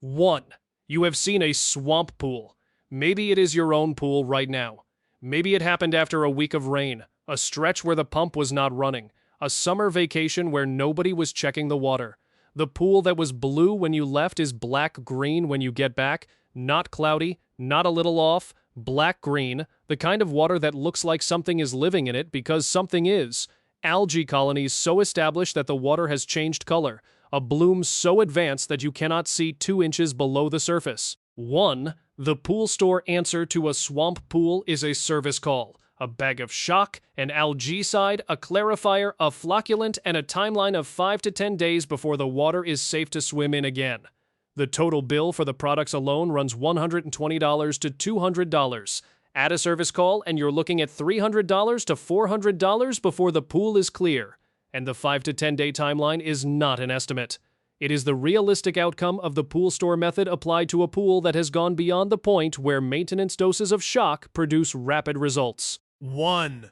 1. You have seen a swamp pool. Maybe it is your own pool right now. Maybe it happened after a week of rain, a stretch where the pump was not running, a summer vacation where nobody was checking the water. The pool that was blue when you left is black-green when you get back, not cloudy, not a little off, black-green, the kind of water that looks like something is living in it because something is. Algae colonies so established that the water has changed color, a bloom so advanced that you cannot see 2 inches below the surface. 1. The pool store answer to a swamp pool is a service call. A bag of shock, an algaecide, a clarifier, a flocculant, and a timeline of 5 to 10 days before the water is safe to swim in again. The total bill for the products alone runs $120 to $200. Add a service call and you're looking at $300 to $400 before the pool is clear. And the 5 to 10 day timeline is not an estimate. It is the realistic outcome of the pool store method applied to a pool that has gone beyond the point where maintenance doses of shock produce rapid results. 1.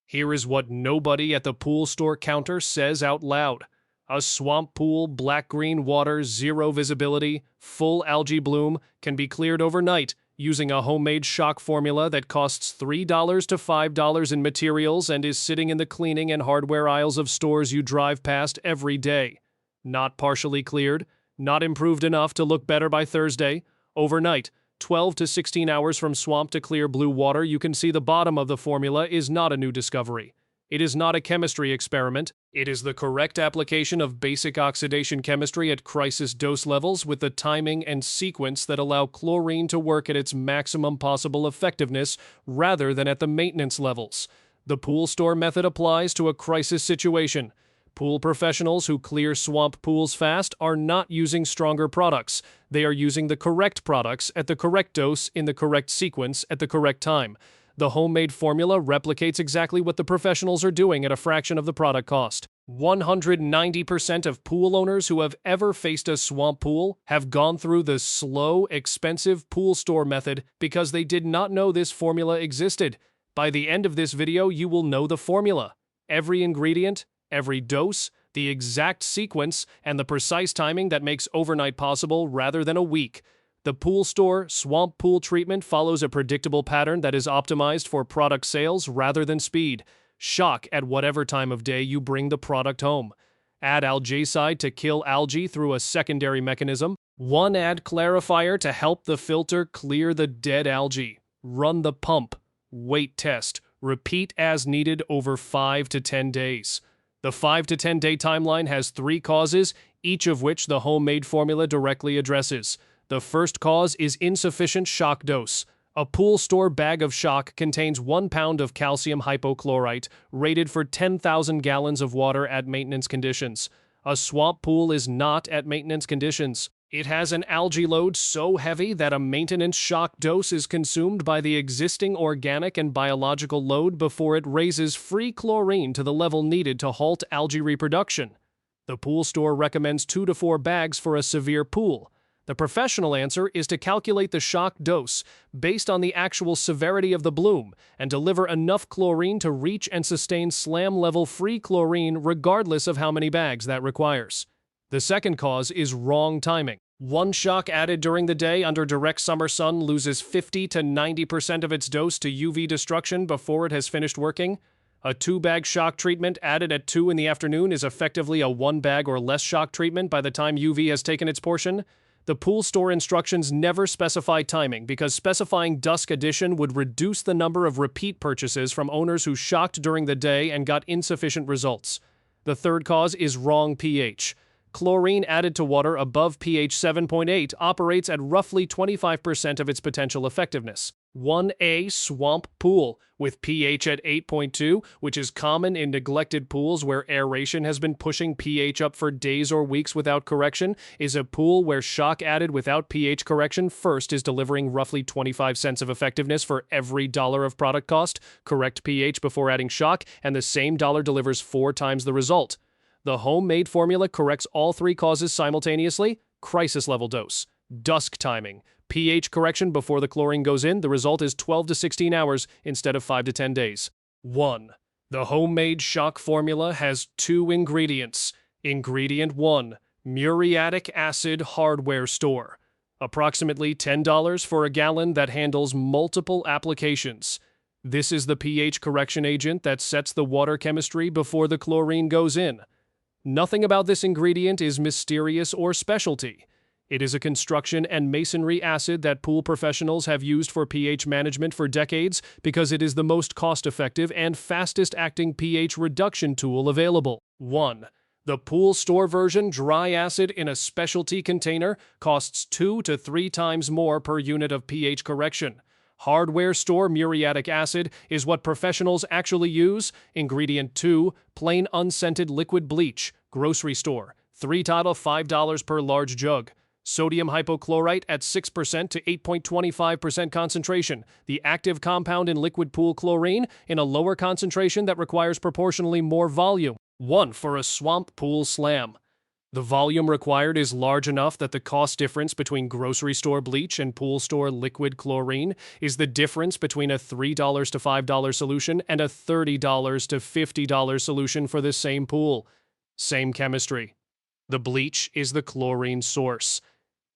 Here is what nobody at the pool store counter says out loud. A swamp pool, black-green water, zero visibility, full algae bloom can be cleared overnight using a homemade shock formula that costs $3 to $5 in materials and is sitting in the cleaning and hardware aisles of stores you drive past every day. Not partially cleared, not improved enough to look better by Thursday. Overnight, 12 to 16 hours from swamp to clear blue water, you can see the bottom of the formula is not a new discovery. It is not a chemistry experiment. It is the correct application of basic oxidation chemistry at crisis dose levels with the timing and sequence that allow chlorine to work at its maximum possible effectiveness rather than at the maintenance levels. The pool store method applies to a crisis situation. Pool professionals who clear swamp pools fast are not using stronger products. They are using the correct products at the correct dose in the correct sequence at the correct time. The homemade formula replicates exactly what the professionals are doing at a fraction of the product cost. 190% of pool owners who have ever faced a swamp pool have gone through the slow, expensive pool store method because they did not know this formula existed. By the end of this video, you will know the formula. Every ingredient, every dose, the exact sequence, and the precise timing that makes overnight possible rather than a week. The pool store swamp pool treatment follows a predictable pattern that is optimized for product sales rather than speed. Shock at whatever time of day you bring the product home. Add algaecide to kill algae through a secondary mechanism. 1. Add clarifier to help the filter clear the dead algae. Run the pump. Weight test. Repeat as needed over 5 to 10 days. The 5 to 10 day timeline has 3 causes, each of which the homemade formula directly addresses. The first cause is insufficient shock dose. A pool store bag of shock contains 1 pound of calcium hypochlorite, rated for 10,000 gallons of water at maintenance conditions. A swamp pool is not at maintenance conditions. It has an algae load so heavy that a maintenance shock dose is consumed by the existing organic and biological load before it raises free chlorine to the level needed to halt algae reproduction. The pool store recommends 2 to 4 bags for a severe pool. The professional answer is to calculate the shock dose based on the actual severity of the bloom and deliver enough chlorine to reach and sustain slam-level free chlorine regardless of how many bags that requires. The second cause is wrong timing. 1 shock added during the day under direct summer sun loses 50 to 90% of its dose to UV destruction before it has finished working. A 2-bag shock treatment added at 2 in the afternoon is effectively a 1-bag or less shock treatment by the time UV has taken its portion. The pool store instructions never specify timing because specifying dusk addition would reduce the number of repeat purchases from owners who shocked during the day and got insufficient results. The third cause is wrong pH. Chlorine added to water above pH 7.8 operates at roughly 25% of its potential effectiveness. 1A swamp pool with pH at 8.2, which is common in neglected pools where aeration has been pushing pH up for days or weeks without correction, is a pool where shock added without pH correction first is delivering roughly 25 cents of effectiveness for every dollar of product cost, correct pH before adding shock, and the same dollar delivers 4 times the result. The homemade formula corrects all 3 causes simultaneously. Crisis level dose. Dusk timing. pH correction before the chlorine goes in. The result is 12 to 16 hours instead of 5 to 10 days. 1. The homemade shock formula has 2 ingredients. Ingredient 1. Muriatic acid hardware store. approximately $10 for a gallon that handles multiple applications. This is the pH correction agent that sets the water chemistry before the chlorine goes in. Nothing about this ingredient is mysterious or specialty. It is a construction and masonry acid that pool professionals have used for pH management for decades because it is the most cost-effective and fastest-acting pH reduction tool available. 1. The Pool Store version dry acid in a specialty container costs 2 to 3 times more per unit of pH correction. Hardware store muriatic acid is what professionals actually use. Ingredient 2, plain unscented liquid bleach, grocery store, 3 title $5 per large jug. Sodium hypochlorite at 6% to 8.25% concentration, the active compound in liquid pool chlorine in a lower concentration that requires proportionally more volume. 1 for a swamp pool slam. The volume required is large enough that the cost difference between grocery store bleach and pool store liquid chlorine is the difference between a $3 to $5 solution and a $30 to $50 solution for the same pool. Same chemistry. The bleach is the chlorine source.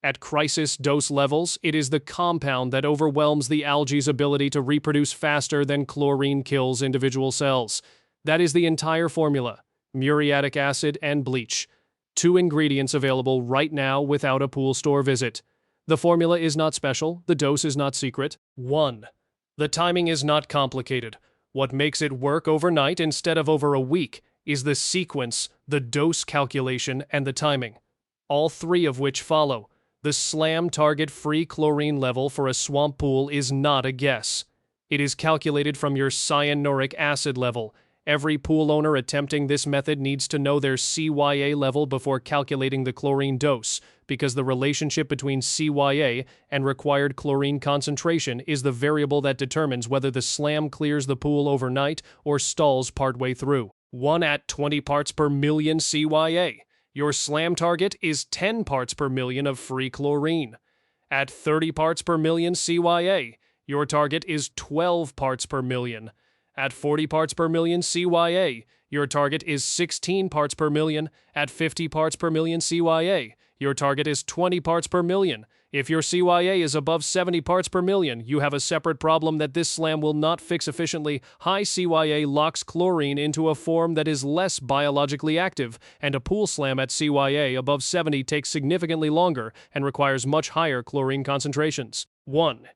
At crisis dose levels, it is the compound that overwhelms the algae's ability to reproduce faster than chlorine kills individual cells. That is the entire formula: muriatic acid and bleach. 2 ingredients available right now without a pool store visit. The formula is not special, the dose is not secret. 1. The timing is not complicated. What makes it work overnight instead of over a week is the sequence, the dose calculation, and the timing. All 3 of which follow. The SLAM target free chlorine level for a swamp pool is not a guess. It is calculated from your cyanuric acid level. Every pool owner attempting this method needs to know their CYA level before calculating the chlorine dose, because the relationship between CYA and required chlorine concentration is the variable that determines whether the SLAM clears the pool overnight or stalls partway through. 1 at 20 parts per million CYA. Your SLAM target is 10 parts per million of free chlorine. At 30 parts per million CYA, your target is 12 parts per million. At 40 parts per million CYA, your target is 16 parts per million. At 50 parts per million CYA, your target is 20 parts per million. If your CYA is above 70 parts per million, you have a separate problem that this SLAM will not fix efficiently. High CYA locks chlorine into a form that is less biologically active, and a pool SLAM at CYA above 70 takes significantly longer and requires much higher chlorine concentrations. 1.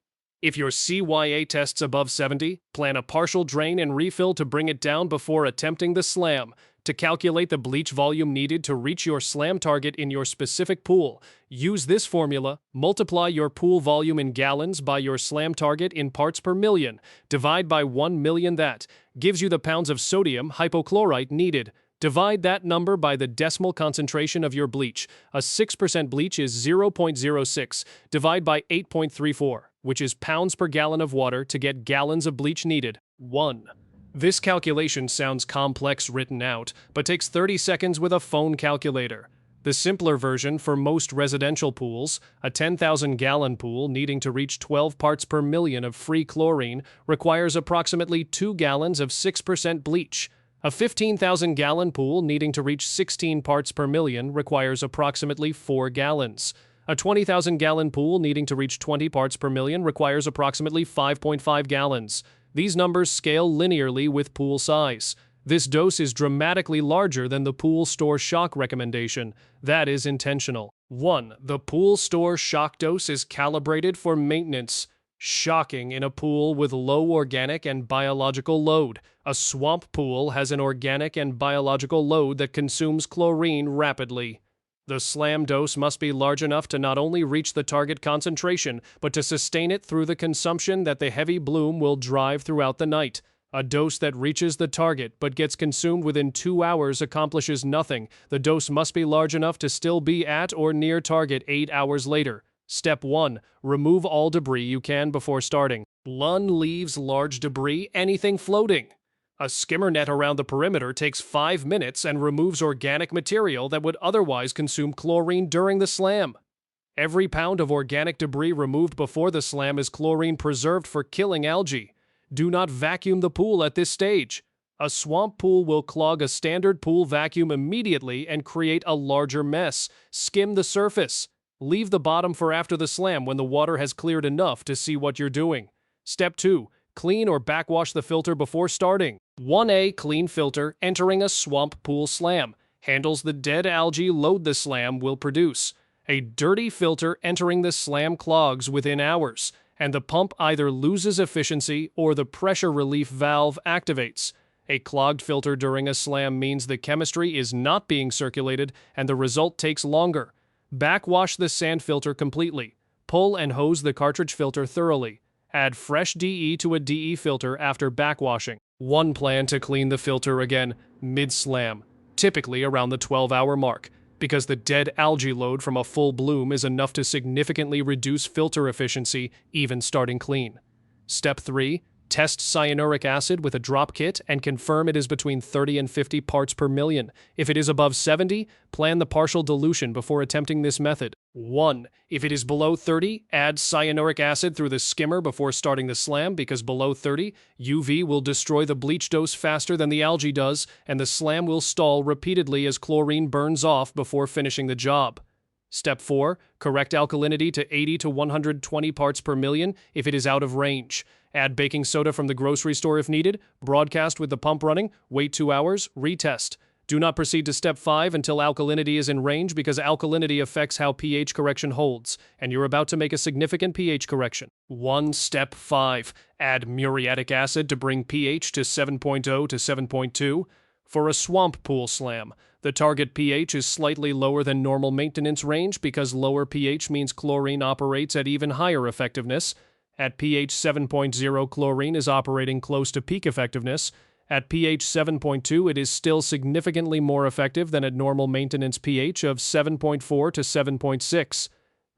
If your CYA tests above 70, plan a partial drain and refill to bring it down before attempting the SLAM. To calculate the bleach volume needed to reach your SLAM target in your specific pool, use this formula, multiply your pool volume in gallons by your SLAM target in parts per million, divide by 1 million. That gives you the pounds of sodium hypochlorite needed. Divide that number by the decimal concentration of your bleach. A 6% bleach is 0.06. Divide by 8.34, which is pounds per gallon of water to get gallons of bleach needed. 1. This calculation sounds complex written out, but takes 30 seconds with a phone calculator. The simpler version for most residential pools, a 10,000-gallon pool needing to reach 12 parts per million of free chlorine, requires approximately 2 gallons of 6% bleach. A 15,000-gallon pool needing to reach 16 parts per million requires approximately 4 gallons. A 20,000-gallon pool needing to reach 20 parts per million requires approximately 5.5 gallons. These numbers scale linearly with pool size. This dose is dramatically larger than the pool store shock recommendation. That is intentional. 1. The pool store shock dose is calibrated for maintenance. Shocking in a pool with low organic and biological load. A swamp pool has an organic and biological load that consumes chlorine rapidly. The SLAM dose must be large enough to not only reach the target concentration, but to sustain it through the consumption that the heavy bloom will drive throughout the night. A dose that reaches the target but gets consumed within 2 hours accomplishes nothing. The dose must be large enough to still be at or near target 8 hours later. Step 1. Remove all debris you can before starting. Lun leaves large debris, anything floating. A skimmer net around the perimeter takes 5 minutes and removes organic material that would otherwise consume chlorine during the SLAM. Every pound of organic debris removed before the SLAM is chlorine preserved for killing algae. Do not vacuum the pool at this stage. A swamp pool will clog a standard pool vacuum immediately and create a larger mess. Skim the surface. Leave the bottom for after the slam when the water has cleared enough to see what you're doing. Step 2. Clean or backwash the filter before starting. 1A clean filter entering a swamp pool slam. Handles the dead algae load the slam will produce. A dirty filter entering the slam clogs within hours, and the pump either loses efficiency or the pressure relief valve activates. A clogged filter during a slam means the chemistry is not being circulated and the result takes longer. Backwash the sand filter completely. Pull and hose the cartridge filter thoroughly. Add fresh DE to a DE filter after backwashing. One plan to clean the filter again mid-slam, typically around the 12-hour mark, because the dead algae load from a full bloom is enough to significantly reduce filter efficiency even starting clean. Step 3. Test cyanuric acid with a drop kit and confirm it is between 30 and 50 parts per million. If it is above 70, plan the partial dilution before attempting this method. 1. If it is below 30, add cyanuric acid through the skimmer before starting the slam because below 30, UV will destroy the bleach dose faster than the algae does and the slam will stall repeatedly as chlorine burns off before finishing the job. Step 4. Correct alkalinity to 80 to 120 parts per million if it is out of range. Add baking soda from the grocery store if needed, broadcast with the pump running, wait 2 hours, retest. Do not proceed to step 5 until alkalinity is in range because alkalinity affects how pH correction holds, and you're about to make a significant pH correction. Step 5. Add muriatic acid to bring pH to 7.0 to 7.2. For a swamp pool slam, the target pH is slightly lower than normal maintenance range because lower pH means chlorine operates at even higher effectiveness. At pH 7.0, chlorine is operating close to peak effectiveness. At pH 7.2, it is still significantly more effective than at normal maintenance pH of 7.4 to 7.6.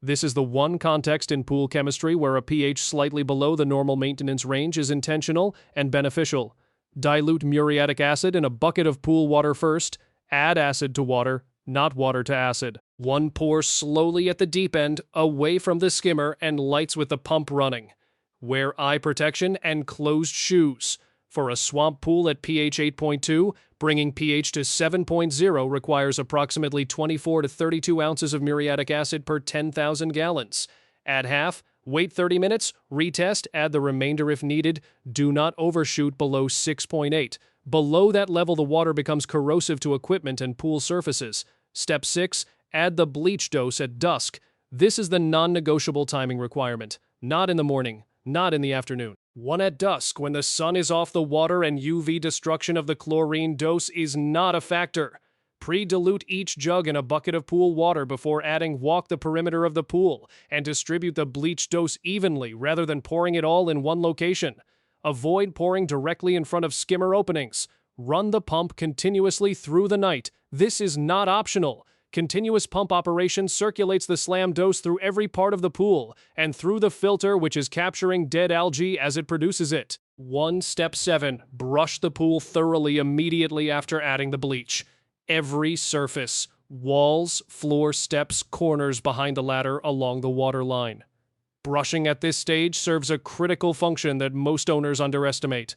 This is the one context in pool chemistry where a pH slightly below the normal maintenance range is intentional and beneficial. Dilute muriatic acid in a bucket of pool water first. Add acid to water, not water to acid. 1. Pour slowly at the deep end, away from the skimmer, and lights with the pump running. Wear eye protection and closed shoes. For a swamp pool at pH 8.2, bringing pH to 7.0 requires approximately 24 to 32 ounces of muriatic acid per 10,000 gallons. Add half, wait 30 minutes, retest, add the remainder if needed. Do not overshoot below 6.8. Below that level, the water becomes corrosive to equipment and pool surfaces. Step 6. Add the bleach dose at dusk. This is the non-negotiable timing requirement. Not in the morning, not in the afternoon. 1. At dusk, when the sun is off the water and UV destruction of the chlorine dose is not a factor. Pre-dilute each jug in a bucket of pool water before adding walk the perimeter of the pool and distribute the bleach dose evenly rather than pouring it all in one location. Avoid pouring directly in front of skimmer openings. Run the pump continuously through the night. This is not optional. Continuous pump operation circulates the slam dose through every part of the pool and through the filter which is capturing dead algae as it produces it. 1. Step 7. Brush the pool thoroughly immediately after adding the bleach. Every surface, walls, floor, steps, corners behind the ladder along the water line. Brushing at this stage serves a critical function that most owners underestimate.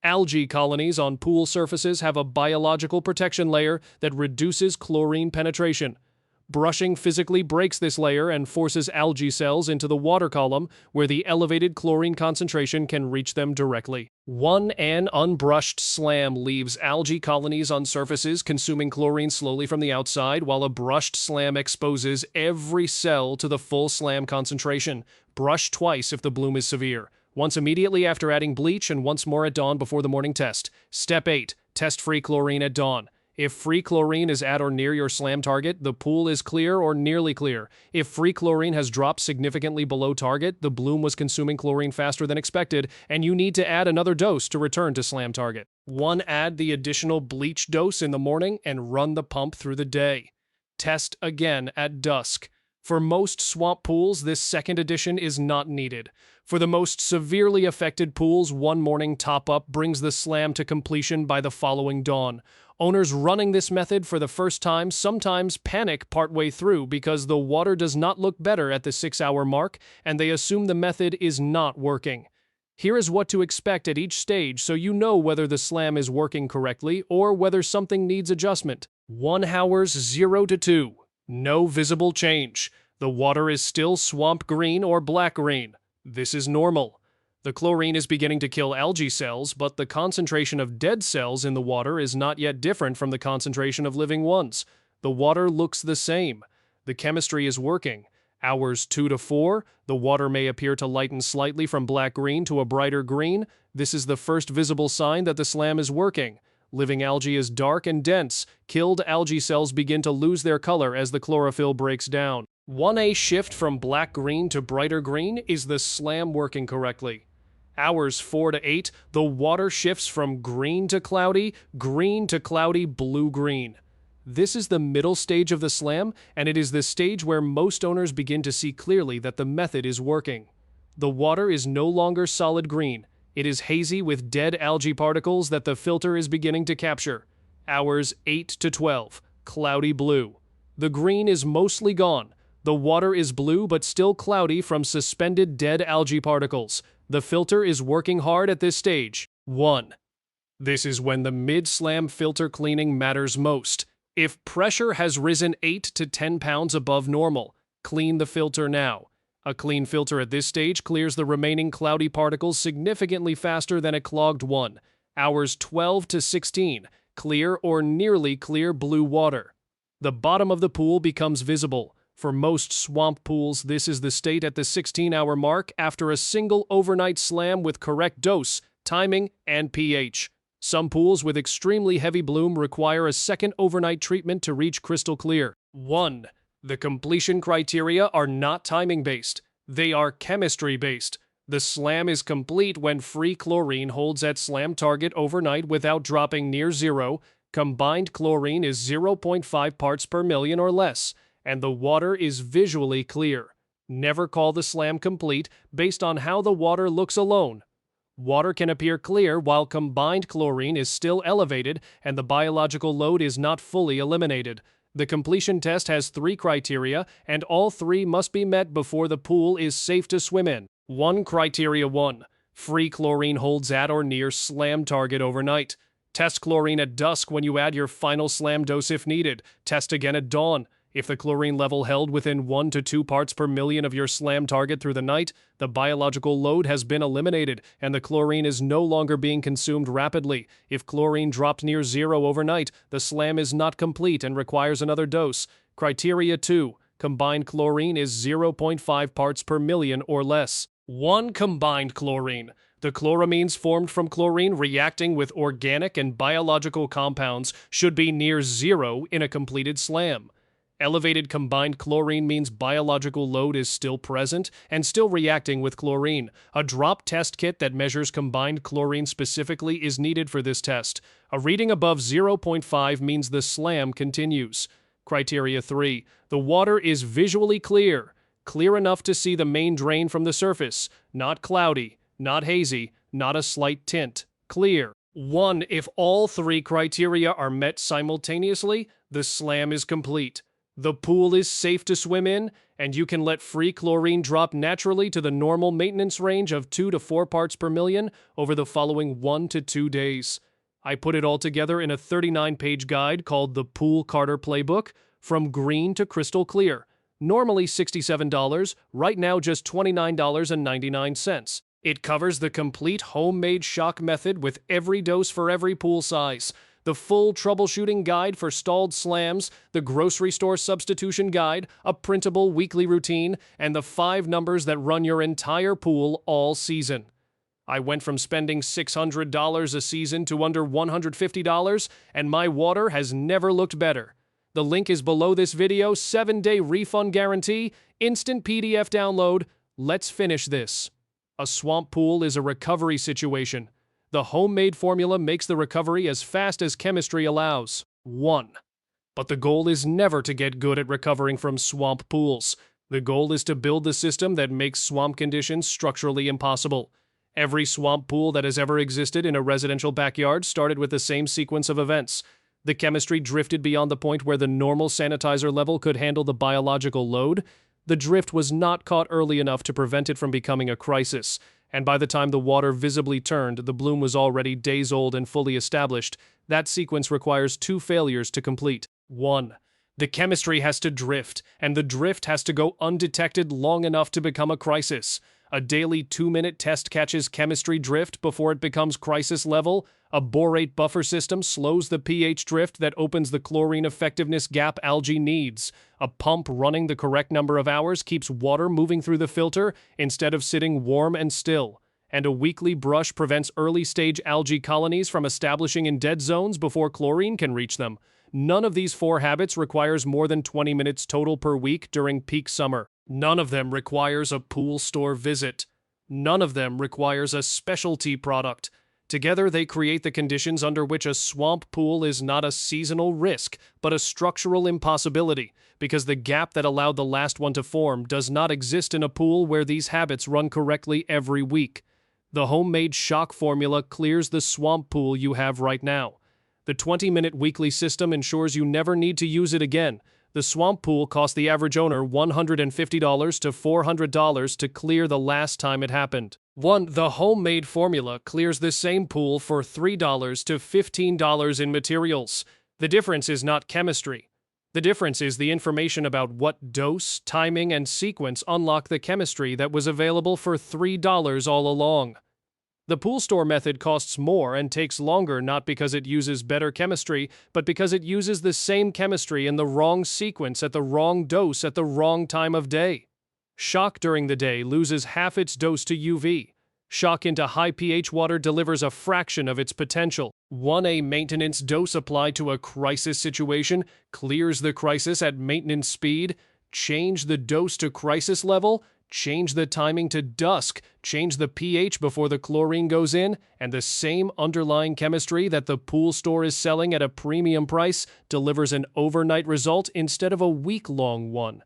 Algae colonies on pool surfaces have a biological protection layer that reduces chlorine penetration. Brushing physically breaks this layer and forces algae cells into the water column where the elevated chlorine concentration can reach them directly. 1. An unbrushed slam leaves algae colonies on surfaces consuming chlorine slowly from the outside, while a brushed slam exposes every cell to the full slam concentration. Brush twice if the bloom is severe. Once immediately after adding bleach and once more at dawn before the morning test. Step 8. Test free chlorine at dawn. If free chlorine is at or near your slam target, the pool is clear or nearly clear. If free chlorine has dropped significantly below target, the bloom was consuming chlorine faster than expected, and you need to add another dose to return to slam target. 1. Add the additional bleach dose in the morning and run the pump through the day. Test again at dusk. For most swamp pools, this second addition is not needed. For the most severely affected pools, one morning top-up brings the slam to completion by the following dawn. Owners running this method for the first time sometimes panic partway through because the water does not look better at the 6-hour mark, and they assume the method is not working. Here is what to expect at each stage so you know whether the slam is working correctly or whether something needs adjustment. 1 hours 0 to 2. No visible change. The water is still swamp green or black green. This is normal. The chlorine is beginning to kill algae cells, but the concentration of dead cells in the water is not yet different from the concentration of living ones. The water looks the same. The chemistry is working. Hours 2 to 4, the water may appear to lighten slightly from black-green to a brighter green. This is the first visible sign that the SLAM is working. Living algae is dark and dense. Killed algae cells begin to lose their color as the chlorophyll breaks down. 1A shift from black-green to brighter green is the SLAM working correctly. Hours 4 to 8, the water shifts from green to cloudy, blue-green. This is the middle stage of the SLAM, and it is the stage where most owners begin to see clearly that the method is working. The water is no longer solid green. It is hazy with dead algae particles that the filter is beginning to capture. Hours 8 to 12, cloudy blue. The green is mostly gone. The water is blue but still cloudy from suspended dead algae particles. The filter is working hard at this stage. 1. This is when the mid-SLAM filter cleaning matters most. If pressure has risen 8 to 10 pounds above normal, clean the filter now. A clean filter at this stage clears the remaining cloudy particles significantly faster than a clogged one. Hours 12 to 16, clear or nearly clear blue water. The bottom of the pool becomes visible. For most swamp pools, this is the state at the 16-hour mark after a single overnight SLAM with correct dose, timing, and pH. Some pools with extremely heavy bloom require a second overnight treatment to reach crystal clear. 1. The completion criteria are not timing-based. They are chemistry-based. The SLAM is complete when free chlorine holds at SLAM target overnight without dropping near zero, combined chlorine is 0.5 parts per million or less, and the water is visually clear. Never call the SLAM complete based on how the water looks alone. Water can appear clear while combined chlorine is still elevated and the biological load is not fully eliminated. The completion test has 3 criteria, and all 3 must be met before the pool is safe to swim in. 1. Criteria 1. Free chlorine holds at or near SLAM target overnight. Test chlorine at dusk when you add your final SLAM dose if needed. Test again at dawn. If the chlorine level held within 1 to 2 parts per million of your SLAM target through the night, the biological load has been eliminated and the chlorine is no longer being consumed rapidly. If chlorine dropped near zero overnight, the SLAM is not complete and requires another dose. Criteria 2. Combined chlorine is 0.5 parts per million or less. 1. Combined chlorine. The chloramines formed from chlorine reacting with organic and biological compounds should be near zero in a completed SLAM. Elevated combined chlorine means biological load is still present and still reacting with chlorine. A drop test kit that measures combined chlorine specifically is needed for this test. A reading above 0.5 means the SLAM continues. Criteria 3. The water is visually clear. Clear enough to see the main drain from the surface. Not cloudy, not hazy, not a slight tint. Clear. 1. If all 3 criteria are met simultaneously, the SLAM is complete. The pool is safe to swim in, and you can let free chlorine drop naturally to the normal maintenance range of 2 to 4 parts per million over the following 1 to 2 days. I put it all together in a 39-page guide called the Pool Carter Playbook, From Green to Crystal Clear. Normally $67, right now just $29.99. It covers the complete homemade shock method with every dose for every pool size, the full troubleshooting guide for stalled SLAMs, the grocery store substitution guide, a printable weekly routine, and the 5 numbers that run your entire pool all season. I went from spending $600 a season to under $150, and my water has never looked better. The link is below this video, 7-day refund guarantee, instant PDF download. Let's finish this. A swamp pool is a recovery situation. The homemade formula makes the recovery as fast as chemistry allows. 1. But the goal is never to get good at recovering from swamp pools. The goal is to build the system that makes swamp conditions structurally impossible. Every swamp pool that has ever existed in a residential backyard started with the same sequence of events. The chemistry drifted beyond the point where the normal sanitizer level could handle the biological load. The drift was not caught early enough to prevent it from becoming a crisis, and by the time the water visibly turned, the bloom was already days old and fully established. That sequence requires 2 failures to complete. 1. The chemistry has to drift, and the drift has to go undetected long enough to become a crisis. A daily 2-minute test catches chemistry drift before it becomes crisis level. A borate buffer system slows the pH drift that opens the chlorine effectiveness gap algae needs. A pump running the correct number of hours keeps water moving through the filter instead of sitting warm and still. And a weekly brush prevents early-stage algae colonies from establishing in dead zones before chlorine can reach them. None of these 4 habits requires more than 20 minutes total per week during peak summer. None of them requires a pool store visit. None of them requires a specialty product. Together, they create the conditions under which a swamp pool is not a seasonal risk, but a structural impossibility, because the gap that allowed the last one to form does not exist in a pool where these habits run correctly every week. The homemade shock formula clears the swamp pool you have right now. The 20-minute weekly system ensures you never need to use it again. The swamp pool cost the average owner $150 to $400 to clear the last time it happened. The homemade formula clears the same pool for $3 to $15 in materials. The difference is not chemistry. The difference is the information about what dose, timing, and sequence unlock the chemistry that was available for $3 all along. The pool store method costs more and takes longer not because it uses better chemistry, but because it uses the same chemistry in the wrong sequence at the wrong dose at the wrong time of day. Shock during the day loses half its dose to UV. Shock into high pH water delivers a fraction of its potential. A maintenance dose applied to a crisis situation clears the crisis at maintenance speed. Change the dose to crisis level. Change the timing to dusk, change the pH before the chlorine goes in, and the same underlying chemistry that the pool store is selling at a premium price delivers an overnight result instead of a week-long one.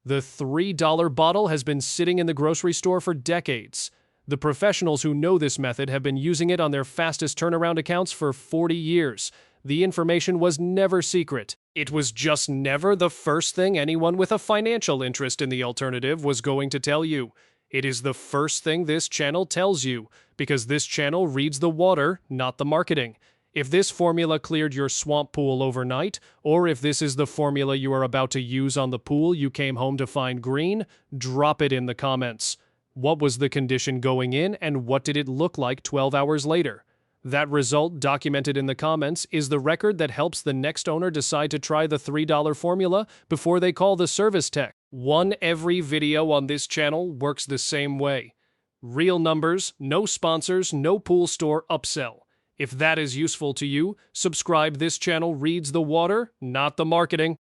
The $3 bottle has been sitting in the grocery store for decades. The professionals who know this method have been using it on their fastest turnaround accounts for 40 years. The information was never secret. It was just never the first thing anyone with a financial interest in the alternative was going to tell you. It is the first thing this channel tells you, because this channel reads the water, not the marketing. If this formula cleared your swamp pool overnight, or if this is the formula you are about to use on the pool you came home to find green, drop it in the comments. What was the condition going in, and what did it look like 12 hours later? That result, documented in the comments, is the record that helps the next owner decide to try the $3 formula before they call the service tech. Every video on this channel works the same way. Real numbers, no sponsors, no pool store upsell. If that is useful to you, subscribe. This channel reads the water, not the marketing.